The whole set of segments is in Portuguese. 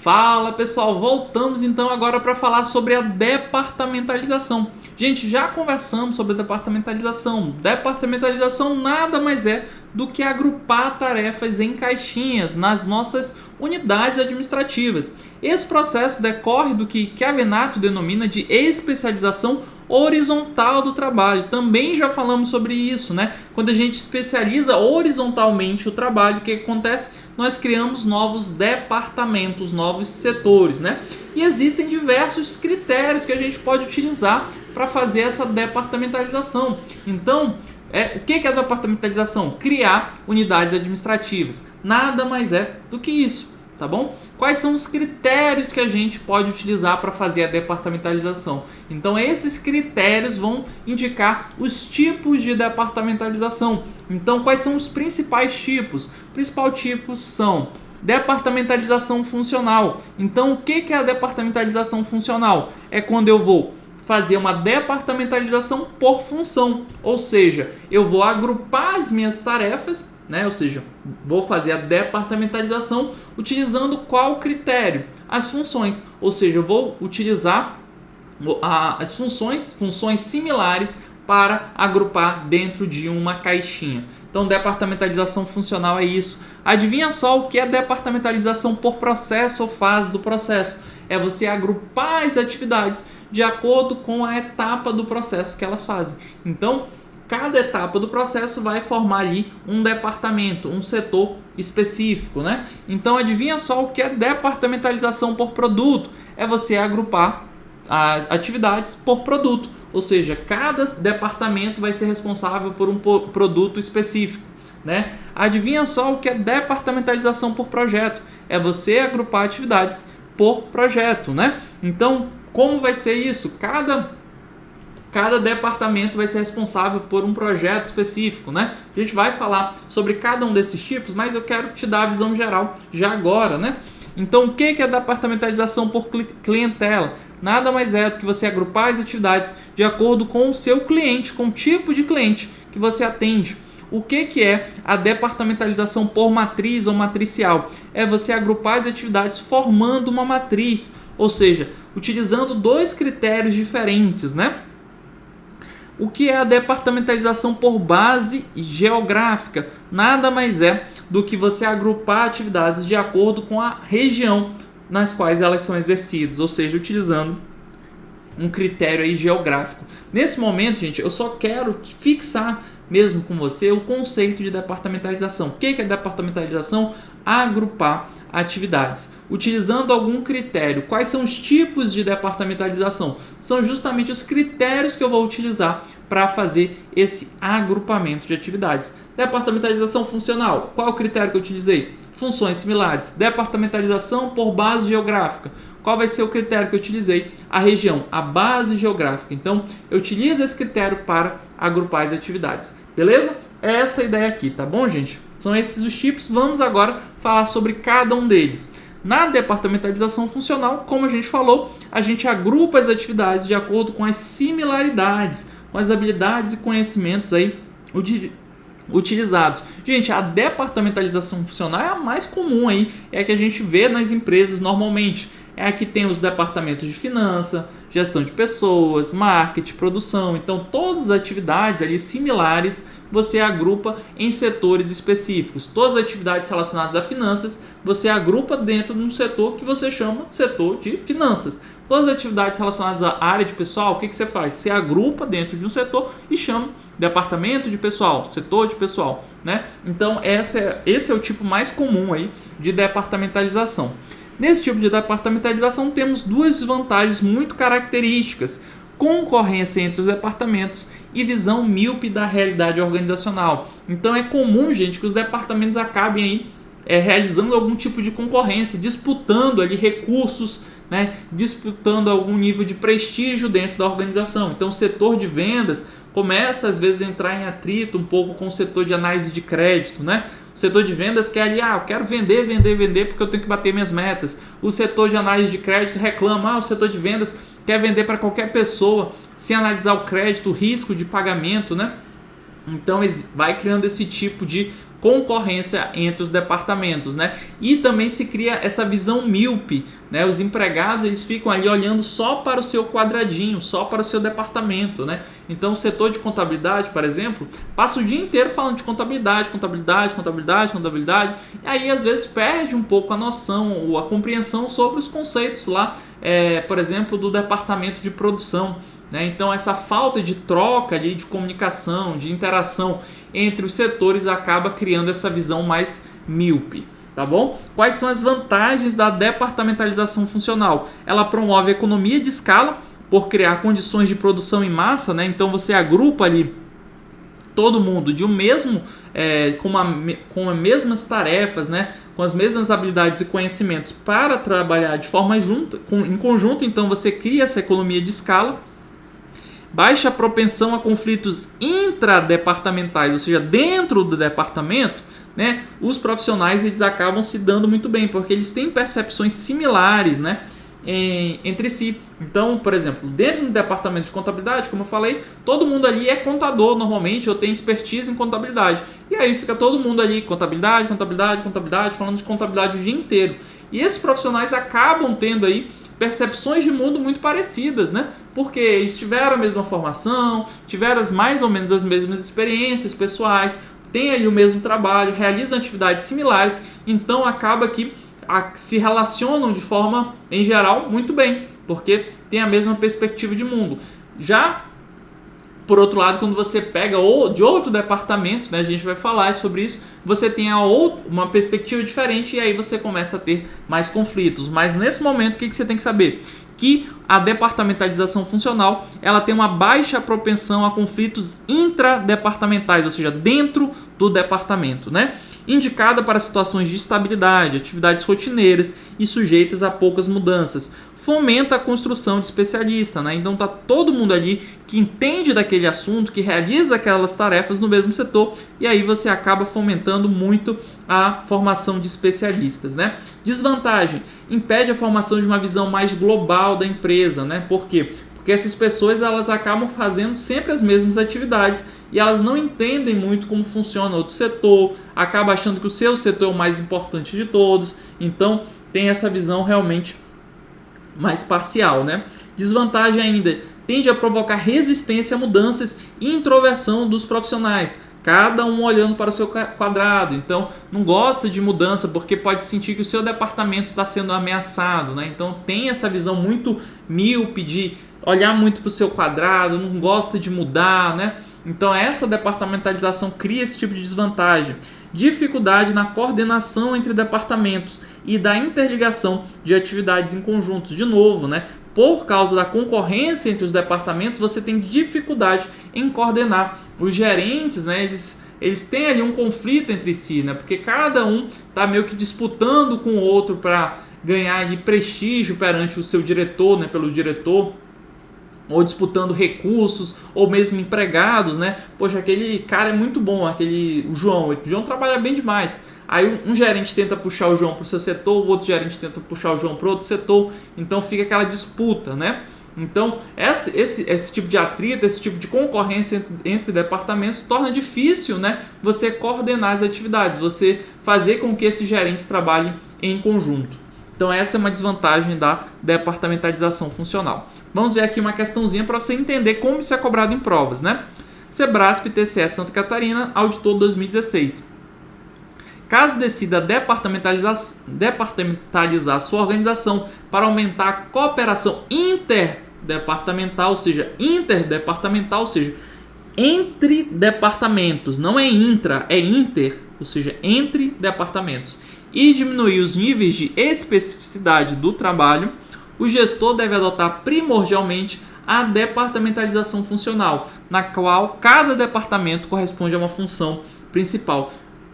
Fala pessoal, voltamos então agora para falar sobre a departamentalização. Gente, já conversamos sobre a departamentalização. Departamentalização nada mais é do que agrupar tarefas em caixinhas nas nossas unidades administrativas. Esse processo decorre do que Chiavenato denomina de especialização horizontal do trabalho. Também já falamos sobre isso, né? Quando a gente especializa horizontalmente o trabalho, o que acontece? Nós criamos novos departamentos, novos setores, né? E existem diversos critérios que a gente pode utilizar para fazer essa departamentalização. Então, o que é a departamentalização? Criar unidades administrativas. Nada mais é do que isso, tá bom? Quais são os critérios que a gente pode utilizar para fazer a departamentalização? Então, esses critérios vão indicar os tipos de departamentalização. Então, quais são os principais tipos? Os principais tipos são departamentalização funcional. Então, o que é a departamentalização funcional? É quando eu vou fazer uma departamentalização por função, ou seja, eu vou agrupar as minhas tarefas, né? Ou seja, vou fazer a departamentalização utilizando qual critério? As funções, ou seja, eu vou utilizar as funções similares para agrupar dentro de uma caixinha. Então, departamentalização funcional é isso. Adivinha só o que é departamentalização por processo ou fase do processo? É você agrupar as atividades de acordo com a etapa do processo que elas fazem. Então, cada etapa do processo vai formar ali um departamento, um setor específico, né? Então, adivinha só o que é departamentalização por produto? É você agrupar as atividades por produto, ou seja, cada departamento vai ser responsável por um produto específico, né? Adivinha só o que é departamentalização por projeto? É você agrupar atividades por projeto, né? Então, como vai ser isso? Cada departamento vai ser responsável por um projeto específico, né? A gente vai falar sobre cada um desses tipos, mas eu quero te dar a visão geral já agora, né? Então, o que é a departamentalização por clientela? Nada mais é do que você agrupar as atividades de acordo com o seu cliente, com o tipo de cliente que você atende. O que é a departamentalização por matriz ou matricial? É você agrupar as atividades formando uma matriz, ou seja, utilizando dois critérios diferentes, né? O que é a departamentalização por base geográfica? Nada mais é do que você agrupar atividades de acordo com a região nas quais elas são exercidas, ou seja, utilizando um critério aí geográfico. Nesse momento, gente, eu só quero fixar mesmo com você o conceito de departamentalização. O que é departamentalização? Agrupar atividades. Utilizando algum critério. Quais são os tipos de departamentalização? São justamente os critérios que eu vou utilizar para fazer esse agrupamento de atividades. Departamentalização funcional. Qual é o critério que eu utilizei? Funções similares. Departamentalização por base geográfica. Qual vai ser o critério que eu utilizei? A região, a base geográfica. Então, eu utilizo esse critério para agrupar as atividades. Beleza? É essa a ideia aqui, tá bom, gente? São esses os tipos. Vamos agora falar sobre cada um deles. Na departamentalização funcional, como a gente falou, a gente agrupa as atividades de acordo com as similaridades, com as habilidades e conhecimentos aí utilizados. Gente, a departamentalização funcional é a mais comum aí, é a que a gente vê nas empresas normalmente. É a que tem os departamentos de finança, gestão de pessoas, marketing, produção. Então, todas as atividades ali similares você agrupa em setores específicos. Todas as atividades relacionadas a finanças você agrupa dentro de um setor que você chama setor de finanças. Todas as atividades relacionadas à área de pessoal, o que você faz? Você agrupa dentro de um setor e chama departamento de pessoal, setor de pessoal, né? Então, esse é o tipo mais comum aí de departamentalização. Nesse tipo de departamentalização temos duas vantagens muito características: concorrência entre os departamentos e visão míope da realidade organizacional. Então é comum, gente, que os departamentos acabem aí realizando algum tipo de concorrência, disputando ali recursos, né, disputando algum nível de prestígio dentro da organização. Então o setor de vendas começa às vezes a entrar em atrito um pouco com o setor de análise de crédito, né? O setor de vendas quer ali, eu quero vender porque eu tenho que bater minhas metas. O setor de análise de crédito reclama, o setor de vendas quer vender para qualquer pessoa sem analisar o crédito, o risco de pagamento, né? Então vai criando esse tipo de concorrência entre os departamentos, né? E também se cria essa visão míope, né? Os empregados, eles ficam ali olhando só para o seu quadradinho, só para o seu departamento, né? Então o setor de contabilidade, por exemplo, passa o dia inteiro falando de contabilidade, e aí às vezes perde um pouco a noção ou a compreensão sobre os conceitos lá, por exemplo, do departamento de produção, né? Então essa falta de troca ali, de comunicação, de interação entre os setores acaba criando essa visão mais míope, tá bom? Quais são as vantagens da departamentalização funcional? Ela promove economia de escala por criar condições de produção em massa, né? Então você agrupa ali todo mundo de um mesmo, com as mesmas tarefas, né? Com as mesmas habilidades e conhecimentos para trabalhar de forma em conjunto, então você cria essa economia de escala. Baixa propensão a conflitos intradepartamentais, ou seja, dentro do departamento, né, os profissionais eles acabam se dando muito bem, porque eles têm percepções similares, né, entre si. Então, por exemplo, dentro do departamento de contabilidade, como eu falei, todo mundo ali é contador normalmente, ou tem expertise em contabilidade. E aí fica todo mundo ali, contabilidade, falando de contabilidade o dia inteiro. E esses profissionais acabam tendo aí percepções de mundo muito parecidas, né? Porque eles tiveram a mesma formação, tiveram mais ou menos as mesmas experiências pessoais, têm ali o mesmo trabalho, realizam atividades similares, então acaba que se relacionam de forma, em geral, muito bem, porque tem a mesma perspectiva de mundo. Já, por outro lado, quando você pega de outro departamento, né, a gente vai falar sobre isso, você tem uma perspectiva diferente e aí você começa a ter mais conflitos. Mas nesse momento, o que você tem que saber? Que a departamentalização funcional ela tem uma baixa propensão a conflitos intradepartamentais, ou seja, dentro do departamento, né? Indicada para situações de estabilidade, atividades rotineiras e sujeitas a poucas mudanças. Fomenta a construção de especialista, né? Então tá todo mundo ali que entende daquele assunto, que realiza aquelas tarefas no mesmo setor, e aí você acaba fomentando muito a formação de especialistas, né? Desvantagem: impede a formação de uma visão mais global da empresa, né? Por quê? Porque essas pessoas elas acabam fazendo sempre as mesmas atividades e elas não entendem muito como funciona outro setor, acaba achando que o seu setor é o mais importante de todos, então tem essa visão realmente mais parcial, né? Desvantagem ainda: tende a provocar resistência a mudanças e introversão dos profissionais, cada um olhando para o seu quadrado, então não gosta de mudança porque pode sentir que o seu departamento está sendo ameaçado, né? Então tem essa visão muito míope de olhar muito para o seu quadrado, não gosta de mudar, né? Então essa departamentalização cria esse tipo de desvantagem. Dificuldade na coordenação entre departamentos e da interligação de atividades em conjuntos. De novo, né? Por causa da concorrência entre os departamentos, você tem dificuldade em coordenar. Os gerentes, né, eles têm ali um conflito entre si, né? Porque cada um está meio que disputando com o outro para ganhar ali prestígio perante o seu diretor, né, pelo diretor, ou disputando recursos, ou mesmo empregados, né? Poxa, aquele cara é muito bom, o João trabalha bem demais. Aí um gerente tenta puxar o João para o seu setor, o outro gerente tenta puxar o João para outro setor, então fica aquela disputa, né? Então esse tipo de atrito, esse tipo de concorrência entre departamentos torna difícil, né, você coordenar as atividades, você fazer com que esses gerentes trabalhem em conjunto. Então essa é uma desvantagem da departamentalização funcional. Vamos ver aqui uma questãozinha para você entender como isso é cobrado em provas, né? Sebrasp TCE Santa Catarina, auditor 2016. Caso decida departamentalizar sua organização para aumentar a cooperação interdepartamental, ou seja, entre departamentos, não é intra, é inter, ou seja, entre departamentos, e diminuir os níveis de especificidade do trabalho, o gestor deve adotar primordialmente a departamentalização funcional, na qual cada departamento corresponde a uma função principal.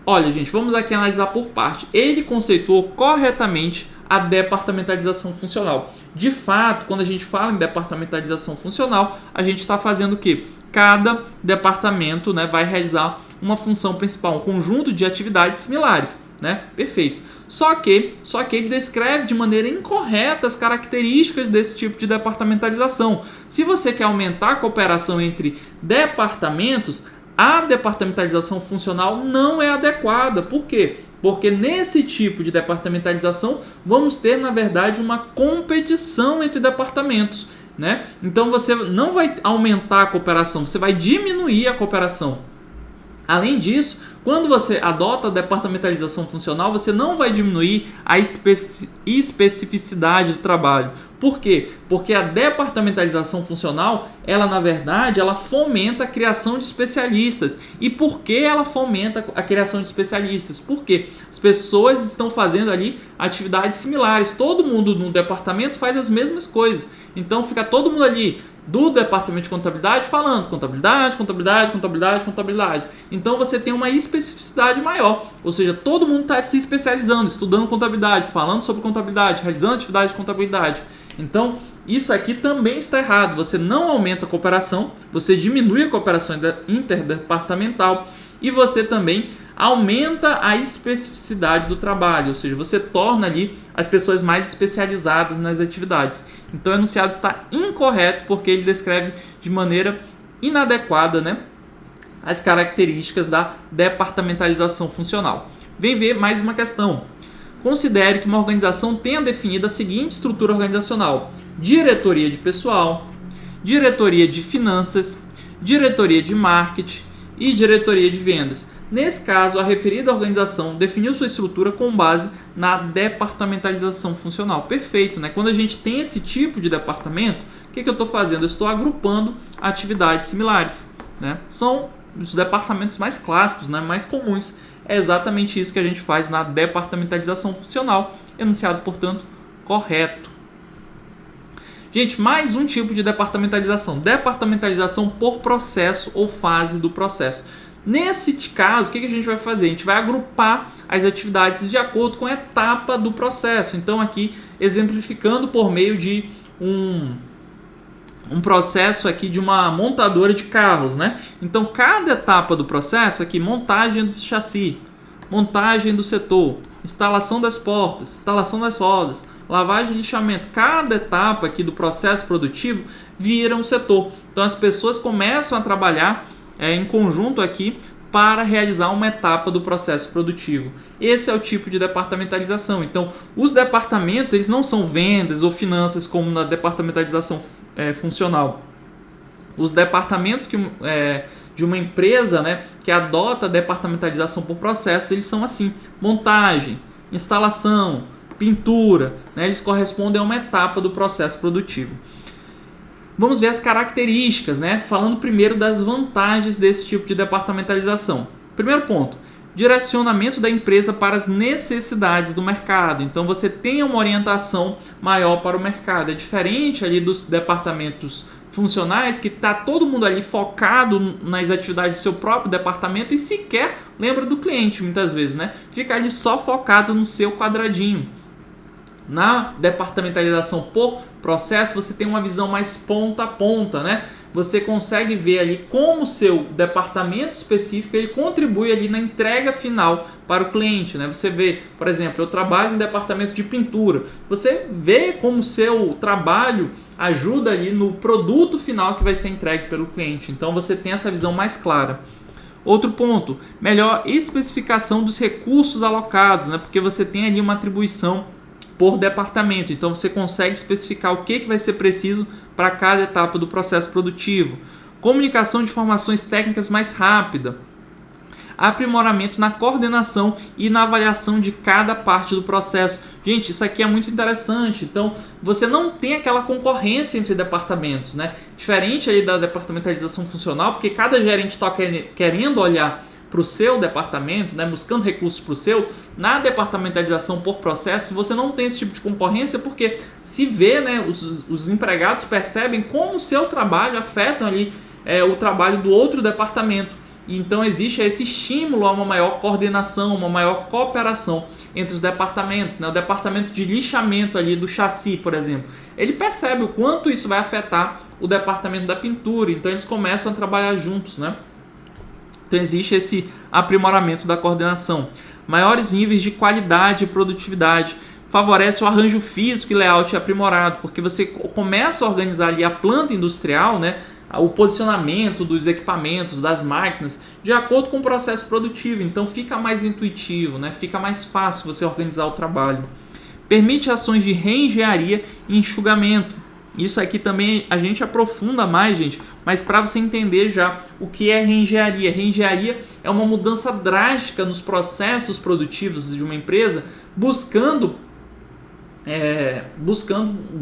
Olha, gente, vamos aqui analisar por parte. Ele conceituou corretamente a departamentalização funcional. De fato, quando a gente fala em departamentalização funcional, a gente está fazendo o quê? Cada departamento, né, vai realizar uma função principal, um conjunto de atividades similares, né? Perfeito. Só que ele descreve de maneira incorreta as características desse tipo de departamentalização. Se você quer aumentar a cooperação entre departamentos, a departamentalização funcional não é adequada. Por quê? Porque nesse tipo de departamentalização vamos ter, na verdade, uma competição entre departamentos, né? Então você não vai aumentar a cooperação, você vai diminuir a cooperação. Além disso, quando você adota a departamentalização funcional, você não vai diminuir a especificidade do trabalho. Por quê? Porque a departamentalização funcional, ela na verdade, ela fomenta a criação de especialistas. E por que ela fomenta a criação de especialistas? Porque as pessoas estão fazendo ali atividades similares. Todo mundo no departamento faz as mesmas coisas. Então fica todo mundo ali do departamento de contabilidade falando contabilidade, contabilidade, contabilidade, contabilidade. Então você tem uma especificidade maior, ou seja, todo mundo está se especializando, estudando contabilidade, falando sobre contabilidade, realizando atividade de contabilidade. Então isso aqui também está errado, você não aumenta a cooperação, você diminui a cooperação interdepartamental e você também aumenta a especificidade do trabalho, ou seja, você torna ali as pessoas mais especializadas nas atividades. Então o enunciado está incorreto porque ele descreve de maneira inadequada, né, as características da departamentalização funcional. Vem ver mais uma questão. Considere que uma organização tenha definido a seguinte estrutura organizacional: diretoria de pessoal, diretoria de finanças, diretoria de marketing e diretoria de vendas. Nesse caso, a referida organização definiu sua estrutura com base na departamentalização funcional. Perfeito, né? Quando a gente tem esse tipo de departamento, o que eu estou fazendo? Eu estou agrupando atividades similares, né? São os departamentos mais clássicos, né? Mais comuns. É exatamente isso que a gente faz na departamentalização funcional. Enunciado, portanto, correto. Gente, mais um tipo de departamentalização. Departamentalização por processo ou fase do processo. Nesse caso, o que a gente vai fazer? A gente vai agrupar as atividades de acordo com a etapa do processo. Então aqui, exemplificando por meio de um processo aqui de uma montadora de carros, né? Então cada etapa do processo aqui, montagem do chassi, montagem do setor, instalação das portas, instalação das rodas, lavagem e lixamento, cada etapa aqui do processo produtivo vira um setor. Então as pessoas começam a trabalhar em conjunto aqui para realizar uma etapa do processo produtivo. Esse é o tipo de departamentalização. Então, os departamentos eles não são vendas ou finanças como na departamentalização funcional. Os departamentos de uma empresa, né, que adota a departamentalização por processo, eles são assim: montagem, instalação, pintura, né, eles correspondem a uma etapa do processo produtivo. Vamos ver as características, né? Falando primeiro das vantagens desse tipo de departamentalização. Primeiro ponto, direcionamento da empresa para as necessidades do mercado. Então você tem uma orientação maior para o mercado. É diferente ali dos departamentos funcionais que está todo mundo ali focado nas atividades do seu próprio departamento e sequer lembra do cliente muitas vezes, né? Fica ali só focado no seu quadradinho. Na departamentalização por processo, você tem uma visão mais ponta a ponta, né? Você consegue ver ali como o seu departamento específico ele contribui ali na entrega final para o cliente, né? Você vê, por exemplo, eu trabalho no departamento de pintura. Você vê como o seu trabalho ajuda ali no produto final que vai ser entregue pelo cliente. Então você tem essa visão mais clara. Outro ponto, melhor especificação dos recursos alocados, né? Porque você tem ali uma atribuição por departamento, então você consegue especificar o que vai ser preciso para cada etapa do processo produtivo. Comunicação de informações técnicas mais rápida, aprimoramento na coordenação e na avaliação de cada parte do processo. Gente, isso aqui é muito interessante. Então, você não tem aquela concorrência entre departamentos, né? Diferente aí da departamentalização funcional, porque cada gerente está querendo olhar para o seu departamento, né, buscando recursos para o seu. Na departamentalização por processo, você não tem esse tipo de concorrência, porque se vê, né, os empregados percebem como o seu trabalho afeta ali o trabalho do outro departamento. Então existe esse estímulo a uma maior coordenação, uma maior cooperação entre os departamentos, né? O departamento de lixamento ali do chassi, por exemplo, ele percebe o quanto isso vai afetar o departamento da pintura, então eles começam a trabalhar juntos, né? Então existe esse aprimoramento da coordenação. Maiores níveis de qualidade e produtividade. Favorece o arranjo físico e layout aprimorado, porque você começa a organizar ali a planta industrial, né? o posicionamento dos equipamentos, das máquinas, de acordo com o processo produtivo. Então fica mais intuitivo, né? Fica mais fácil você organizar o trabalho. Permite ações de reengenharia e enxugamento. Isso aqui também a gente aprofunda mais, gente, mas para você entender já o que é reengenharia. Reengenharia é uma mudança drástica nos processos produtivos de uma empresa, buscando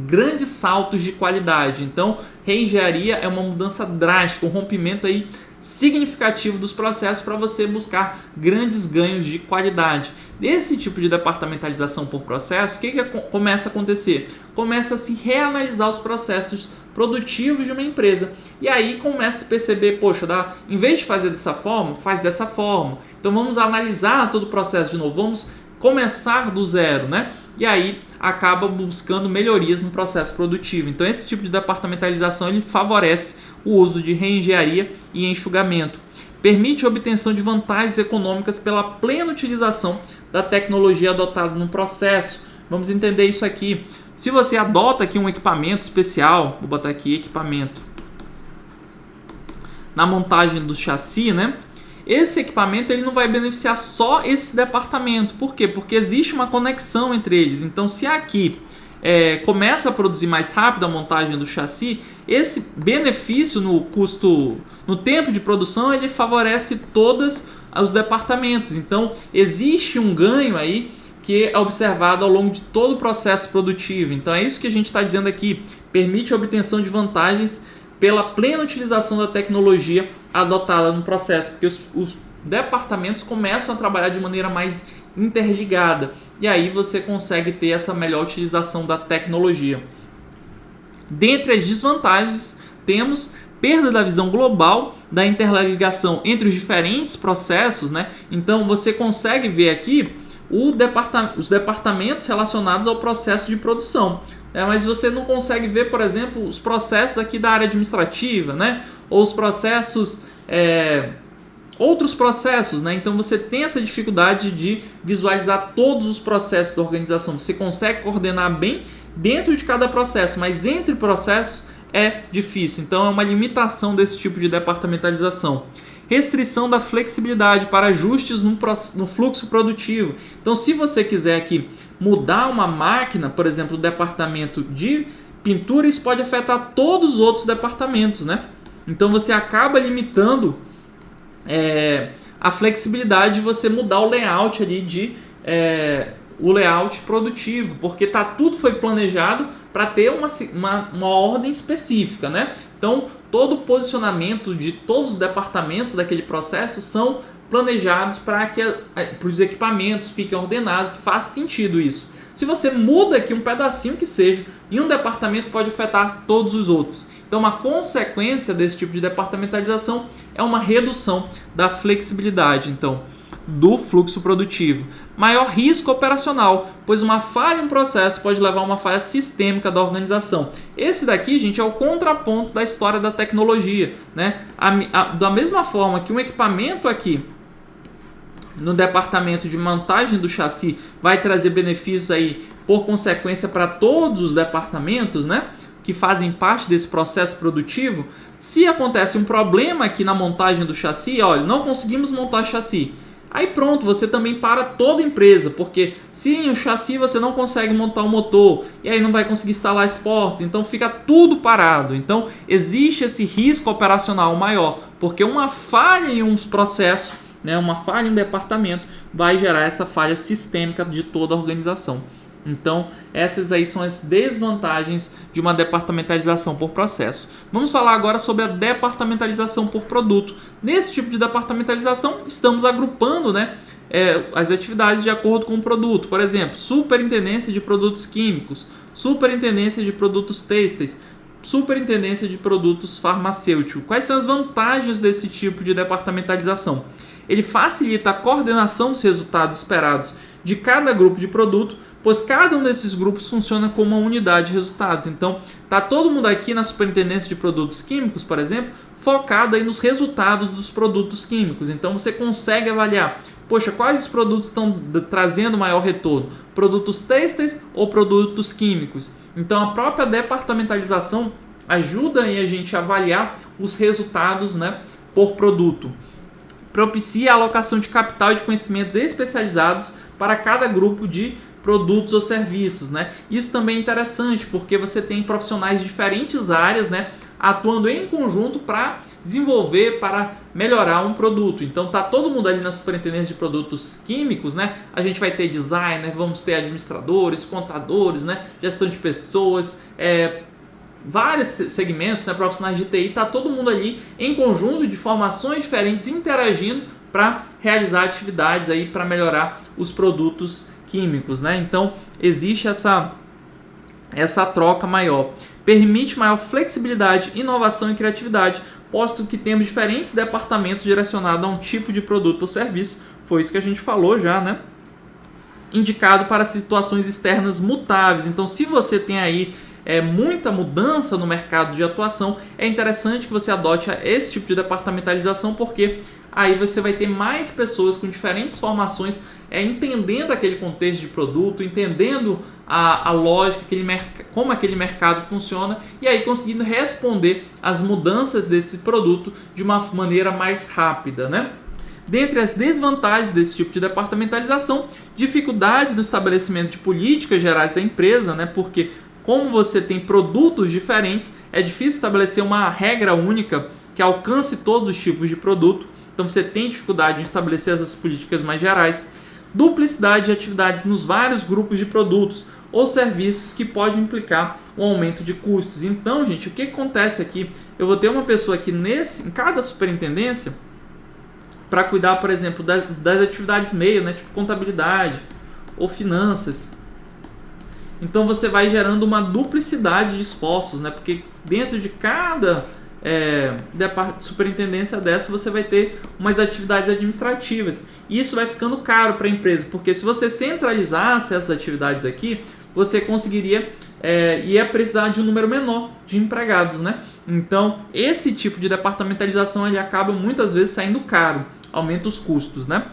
grandes saltos de qualidade. Então, reengenharia é uma mudança drástica, um rompimento aí significativo dos processos para você buscar grandes ganhos de qualidade. Desse tipo de departamentalização por processo, o que começa a acontecer? Começa a se reanalisar os processos produtivos de uma empresa. E aí começa a perceber, poxa, em vez de fazer dessa forma, faz dessa forma. Então vamos analisar todo o processo de novo, vamos começar do zero, né? E aí acaba buscando melhorias no processo produtivo. Então esse tipo de departamentalização ele favorece o uso de reengenharia e enxugamento. Permite a obtenção de vantagens econômicas pela plena utilização da tecnologia adotada no processo. Vamos entender isso aqui. Se você adota aqui um equipamento especial, vou botar aqui equipamento, na montagem do chassi, né? Esse equipamento ele não vai beneficiar só esse departamento. Por quê? Porque existe uma conexão entre eles. Então, se aqui começa a produzir mais rápido a montagem do chassi, esse benefício no custo, no tempo de produção, ele favorece todos os departamentos. Então, existe um ganho aí que é observado ao longo de todo o processo produtivo. Então, é isso que a gente está dizendo aqui. Permite a obtenção de vantagens pela plena utilização da tecnologia adotada no processo, porque os departamentos começam a trabalhar de maneira mais interligada e aí você consegue ter essa melhor utilização da tecnologia. Dentre as desvantagens, temos perda da visão global da interligação entre os diferentes processos, né? Então você consegue ver aqui os departamentos relacionados ao processo de produção. Mas você não consegue ver, por exemplo, os processos aqui da área administrativa, né? Ou os processos, outros processos, né? Então você tem essa dificuldade de visualizar todos os processos da organização. Você consegue coordenar bem dentro de cada processo, mas entre processos é difícil. Então é uma limitação desse tipo de departamentalização. Restrição da flexibilidade para ajustes no fluxo produtivo. Então, se você quiser aqui mudar uma máquina, por exemplo, o departamento de pintura, isso pode afetar todos os outros departamentos, né? Então, você acaba limitando a flexibilidade de você mudar o layout ali o layout produtivo, porque tudo foi planejado para ter uma ordem específica, né? Então, todo o posicionamento de todos os departamentos daquele processo são planejados para que os equipamentos fiquem ordenados, que faz sentido isso. Se você muda aqui um pedacinho que seja, em um departamento pode afetar todos os outros. Então, uma consequência desse tipo de departamentalização é uma redução da flexibilidade, então, do fluxo produtivo. Maior risco operacional, pois uma falha em um processo pode levar a uma falha sistêmica da organização. Esse daqui, gente, é o contraponto da história da tecnologia, né? Da mesma forma que um equipamento aqui no departamento de montagem do chassi vai trazer benefícios aí por consequência para todos os departamentos, né, que fazem parte desse processo produtivo. Se acontece um problema aqui na montagem do chassi, olha, não conseguimos montar chassi, aí pronto, você também para toda a empresa, porque se em um chassi você não consegue montar o motor, e aí não vai conseguir instalar as portas, então fica tudo parado. Então existe esse risco operacional maior, porque uma falha em um processo, né, uma falha em um departamento, vai gerar essa falha sistêmica de toda a organização. Então, essas aí são as desvantagens de uma departamentalização por processo. Vamos falar agora sobre a departamentalização por produto. Nesse tipo de departamentalização, estamos agrupando, né, as atividades de acordo com o produto. Por exemplo, superintendência de produtos químicos, superintendência de produtos têxteis, superintendência de produtos farmacêuticos. Quais são as vantagens desse tipo de departamentalização? Ele facilita a coordenação dos resultados esperados de cada grupo de produto, pois cada um desses grupos funciona como uma unidade de resultados. Então, tá todo mundo aqui na superintendência de produtos químicos, por exemplo, focado aí nos resultados dos produtos químicos. Então, você consegue avaliar, poxa, quais os produtos estão trazendo maior retorno? Produtos têxteis ou produtos químicos? Então, a própria departamentalização ajuda aí a gente a avaliar os resultados, né, por produto. Propicia a alocação de capital e de conhecimentos especializados para cada grupo de produtos ou serviços, né? Isso também é interessante porque você tem profissionais de diferentes áreas, né, atuando em conjunto para desenvolver, para melhorar um produto. Então tá todo mundo ali na superintendência de produtos químicos, né? A gente vai ter designer, vamos ter administradores, contadores, né, gestão de pessoas, vários segmentos, né, profissionais de TI, tá todo mundo ali em conjunto de formações diferentes interagindo para realizar atividades aí para melhorar os produtos químicos, né? Então existe essa troca maior. Permite maior flexibilidade, inovação e criatividade, posto que temos diferentes departamentos direcionados a um tipo de produto ou serviço. Foi isso que a gente falou já, né? Indicado para situações externas mutáveis. Então, se você tem aí muita mudança no mercado de atuação, é interessante que você adote esse tipo de departamentalização, porque aí você vai ter mais pessoas com diferentes formações, entendendo aquele contexto de produto, entendendo a lógica, como aquele mercado funciona, e aí conseguindo responder às mudanças desse produto de uma maneira mais rápida, né? Dentre as desvantagens desse tipo de departamentalização, dificuldade no estabelecimento de políticas gerais da empresa, né? Porque como você tem produtos diferentes, é difícil estabelecer uma regra única que alcance todos os tipos de produto. Então você tem dificuldade em estabelecer essas políticas mais gerais. Duplicidade de atividades nos vários grupos de produtos ou serviços que pode implicar um aumento de custos. Então, gente, o que acontece aqui? Eu vou ter uma pessoa aqui em cada superintendência para cuidar, por exemplo, das atividades meio, né, tipo contabilidade ou finanças. Então você vai gerando uma duplicidade de esforços, né? Porque dentro de cada superintendência dessa você vai ter umas atividades administrativas. E isso vai ficando caro para a empresa, porque se você centralizasse essas atividades aqui, você conseguiria ia precisar de um número menor de empregados, né? Então esse tipo de departamentalização ele acaba muitas vezes saindo caro, aumenta os custos, né?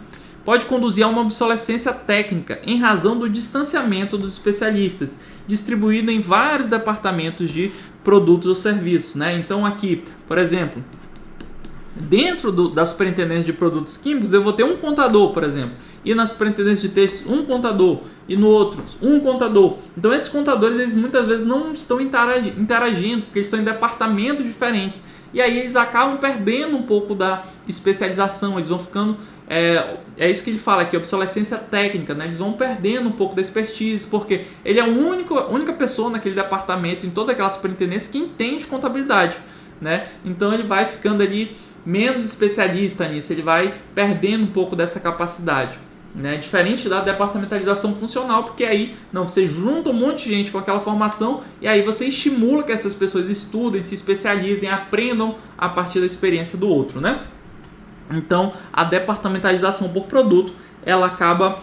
Pode conduzir a uma obsolescência técnica em razão do distanciamento dos especialistas, distribuído em vários departamentos de produtos ou serviços, né? Então aqui, por exemplo, dentro da superintendência de produtos químicos eu vou ter um contador, por exemplo, e na superintendência de textos um contador, e no outro um contador. Então esses contadores eles muitas vezes não estão interagindo, porque eles estão em departamentos diferentes, e aí eles acabam perdendo um pouco da especialização, eles vão ficando... É isso que ele fala aqui, obsolescência técnica, né? Eles vão perdendo um pouco da expertise, porque ele é a única pessoa naquele departamento, em toda aquela superintendência, que entende contabilidade, né? Então ele vai ficando ali menos especialista nisso, ele vai perdendo um pouco dessa capacidade, né? Diferente da departamentalização funcional, porque aí não, você junta um monte de gente com aquela formação e aí você estimula que essas pessoas estudem, se especializem, aprendam a partir da experiência do outro, né? Então, a departamentalização por produto, ela acaba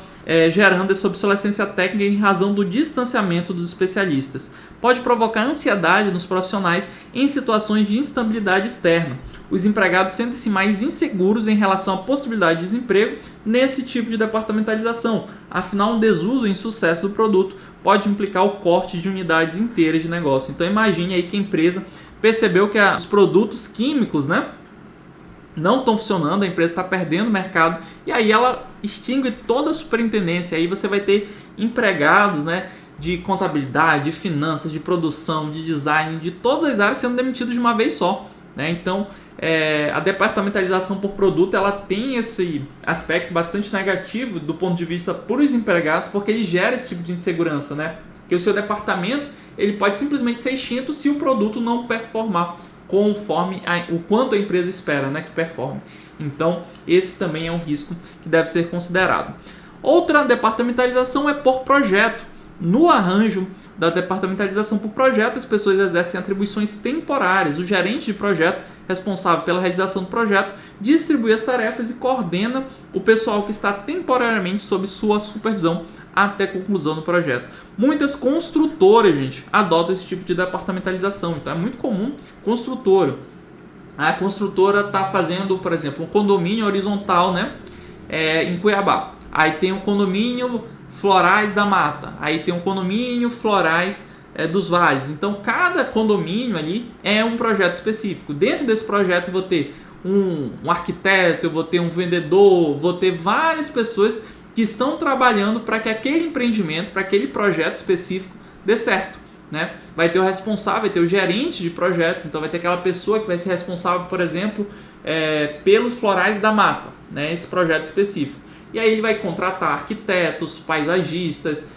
gerando essa obsolescência técnica em razão do distanciamento dos especialistas. Pode provocar ansiedade nos profissionais em situações de instabilidade externa. Os empregados sentem-se mais inseguros em relação à possibilidade de desemprego nesse tipo de departamentalização. Afinal, um desuso e insucesso do produto pode implicar o corte de unidades inteiras de negócio. Então, imagine aí que a empresa percebeu que os produtos químicos, né, não estão funcionando, a empresa está perdendo mercado, e aí ela extingue toda a superintendência. Aí você vai ter empregados, né, de contabilidade, de finanças, de produção, de design, de todas as áreas sendo demitidos de uma vez só, né? Então a departamentalização por produto ela tem esse aspecto bastante negativo do ponto de vista para os empregados, porque ele gera esse tipo de insegurança, né? Que o seu departamento ele pode simplesmente ser extinto se o produto não performar conforme o quanto a empresa espera, né, que performe. Então, esse também é um risco que deve ser considerado. Outra departamentalização é por projeto. No arranjo da departamentalização por projeto, as pessoas exercem atribuições temporárias. O gerente de projeto, responsável pela realização do projeto, distribui as tarefas e coordena o pessoal que está temporariamente sob sua supervisão até a conclusão do projeto. Muitas construtoras, gente, adotam esse tipo de departamentalização. Então é muito comum construtora. A construtora está fazendo, por exemplo, um condomínio horizontal, né, em Cuiabá. Aí tem um condomínio Florais da Mata. Aí tem um condomínio Florais dos vales. Então, cada condomínio ali é um projeto específico. Dentro desse projeto eu vou ter um arquiteto, eu vou ter um vendedor, vou ter várias pessoas que estão trabalhando para que aquele empreendimento, para aquele projeto específico dê certo, né? Vai ter o responsável, vai ter o gerente de projetos, então vai ter aquela pessoa que vai ser responsável, por exemplo, pelos florais da mata, né? Esse projeto específico. E aí ele vai contratar arquitetos, paisagistas,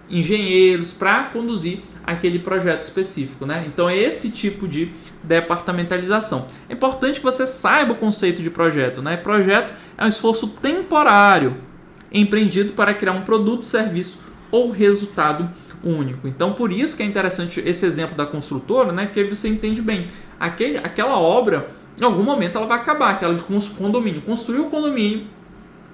engenheiros para conduzir aquele projeto específico, né? Então é esse tipo de departamentalização. É importante que você saiba o conceito de projeto, né? Projeto é um esforço temporário empreendido para criar um produto, serviço ou resultado único. Então por isso que é interessante esse exemplo da construtora, né? Porque você entende bem, aquela obra em algum momento ela vai acabar, aquela de condomínio, construiu o condomínio,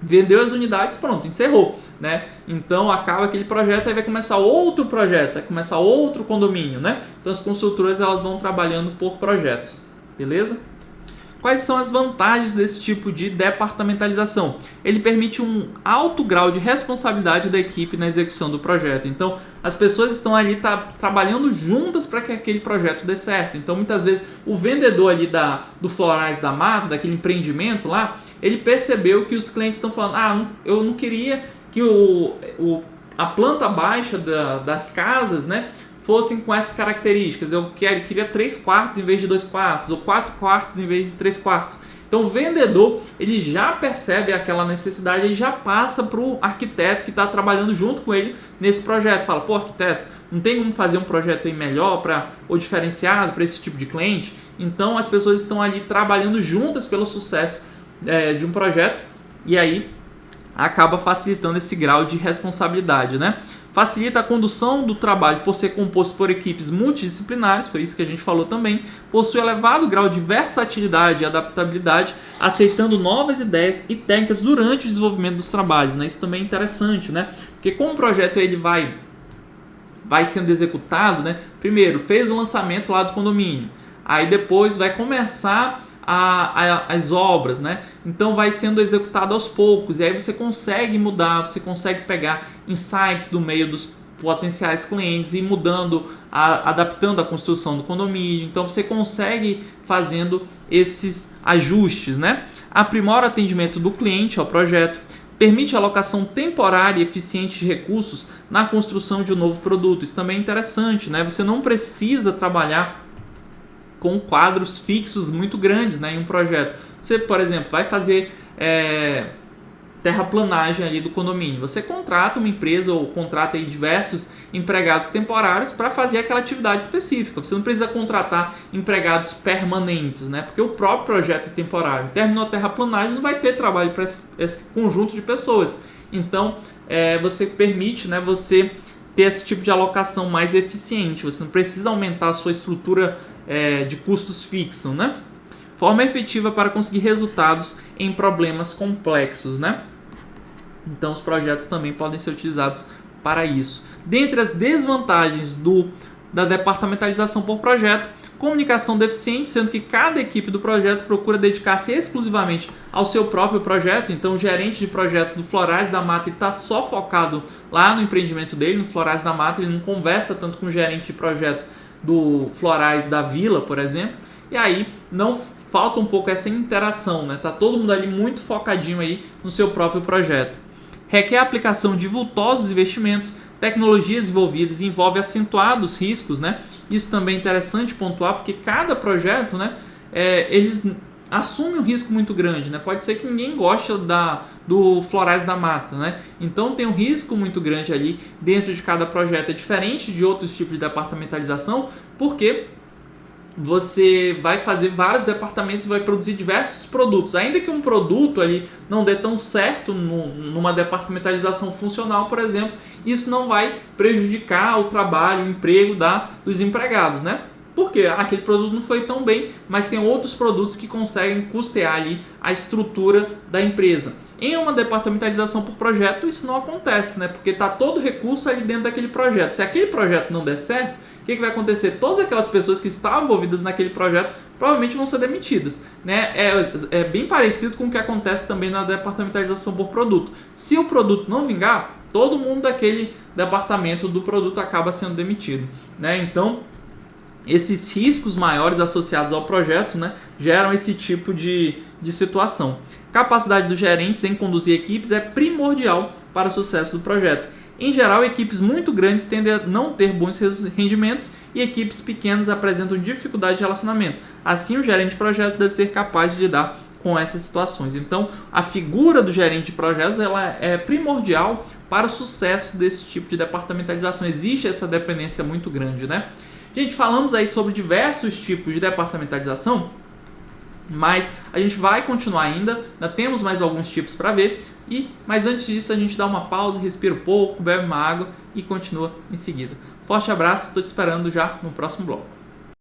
vendeu as unidades, pronto, encerrou, né? Então acaba aquele projeto, aí vai começar outro projeto, vai começar outro condomínio, né? Então as construtoras elas vão trabalhando por projetos, beleza? Quais são as vantagens desse tipo de departamentalização? Ele permite um alto grau de responsabilidade da equipe na execução do projeto. Então, as pessoas estão ali trabalhando juntas para que aquele projeto dê certo. Então, muitas vezes, o vendedor ali do Florais da Mata, daquele empreendimento lá, ele percebeu que os clientes estão falando, eu não queria que a planta baixa das casas, né, fossem com essas características. Eu queria 3 quartos em vez de 2 quartos, ou 4 quartos em vez de 3 quartos. Então o vendedor ele já percebe aquela necessidade e já passa para o arquiteto que está trabalhando junto com ele nesse projeto. Fala, pô, arquiteto, não tem como fazer um projeto aí melhor ou diferenciado para esse tipo de cliente? Então as pessoas estão ali trabalhando juntas pelo sucesso de um projeto e aí acaba facilitando esse grau de responsabilidade, né? Facilita a condução do trabalho por ser composto por equipes multidisciplinares, foi isso que a gente falou também, possui elevado grau de versatilidade e adaptabilidade, aceitando novas ideias e técnicas durante o desenvolvimento dos trabalhos, né? Isso também é interessante, né? Porque como o projeto ele vai sendo executado, né? Primeiro, fez o lançamento lá do condomínio, aí depois vai começar as obras, né? Então vai sendo executado aos poucos e aí você consegue mudar, você consegue pegar insights do meio dos potenciais clientes e mudando, adaptando a construção do condomínio. Então você consegue fazendo esses ajustes, né? Aprimora o atendimento do cliente ao projeto, permite a alocação temporária e eficiente de recursos na construção de um novo produto. Isso também é interessante, né? Você não precisa trabalhar com quadros fixos muito grandes, né, em um projeto. Você, por exemplo, vai fazer terraplanagem ali do condomínio. Você contrata uma empresa ou contrata aí diversos empregados temporários para fazer aquela atividade específica. Você não precisa contratar empregados permanentes, né, porque o próprio projeto é temporário. Terminou a terraplanagem, não vai ter trabalho para esse conjunto de pessoas. Então, você permite, né, você ter esse tipo de alocação mais eficiente. Você não precisa aumentar a sua estrutura de custos fixos, né? Forma efetiva para conseguir resultados em problemas complexos, né? Então os projetos também podem ser utilizados para isso. Dentre as desvantagens da departamentalização por projeto, comunicação deficiente, sendo que cada equipe do projeto procura dedicar-se exclusivamente ao seu próprio projeto. Então o gerente de projeto do Florais da Mata está só focado lá no empreendimento dele, no Florais da Mata, ele não conversa tanto com o gerente de projeto do Florais da Vila, por exemplo, e aí não falta um pouco essa interação, né? Tá todo mundo ali muito focadinho aí no seu próprio projeto. Requer a aplicação de vultosos investimentos, tecnologias envolvidas e envolve acentuados riscos, né? Isso também é interessante pontuar, porque cada projeto, né, eles assumem um risco muito grande, né? Pode ser que ninguém goste do Florais da Mata, né? Então tem um risco muito grande ali dentro de cada projeto. É diferente de outros tipos de departamentalização, porque você vai fazer vários departamentos e vai produzir diversos produtos. Ainda que um produto ali não dê tão certo numa departamentalização funcional, por exemplo, isso não vai prejudicar o trabalho, o emprego dos empregados, né? Porque aquele produto não foi tão bem, mas tem outros produtos que conseguem custear ali a estrutura da empresa. Em uma departamentalização por projeto, isso não acontece, né? Porque está todo o recurso ali dentro daquele projeto. Se aquele projeto não der certo, o que vai acontecer? Todas aquelas pessoas que estavam envolvidas naquele projeto provavelmente vão ser demitidas, né? É bem parecido com o que acontece também na departamentalização por produto. Se o produto não vingar, todo mundo daquele departamento do produto acaba sendo demitido, né? Então, esses riscos maiores associados ao projeto, né, geram esse tipo de situação. Capacidade dos gerentes em conduzir equipes é primordial para o sucesso do projeto. Em geral, equipes muito grandes tendem a não ter bons rendimentos e equipes pequenas apresentam dificuldade de relacionamento. Assim, o gerente de projetos deve ser capaz de lidar com essas situações. Então, a figura do gerente de projetos ela é primordial para o sucesso desse tipo de departamentalização. Existe essa dependência muito grande, né? Gente, falamos aí sobre diversos tipos de departamentalização, mas a gente vai continuar ainda temos mais alguns tipos para ver, mas antes disso a gente dá uma pausa, respira um pouco, bebe uma água e continua em seguida. Forte abraço, estou te esperando já no próximo bloco.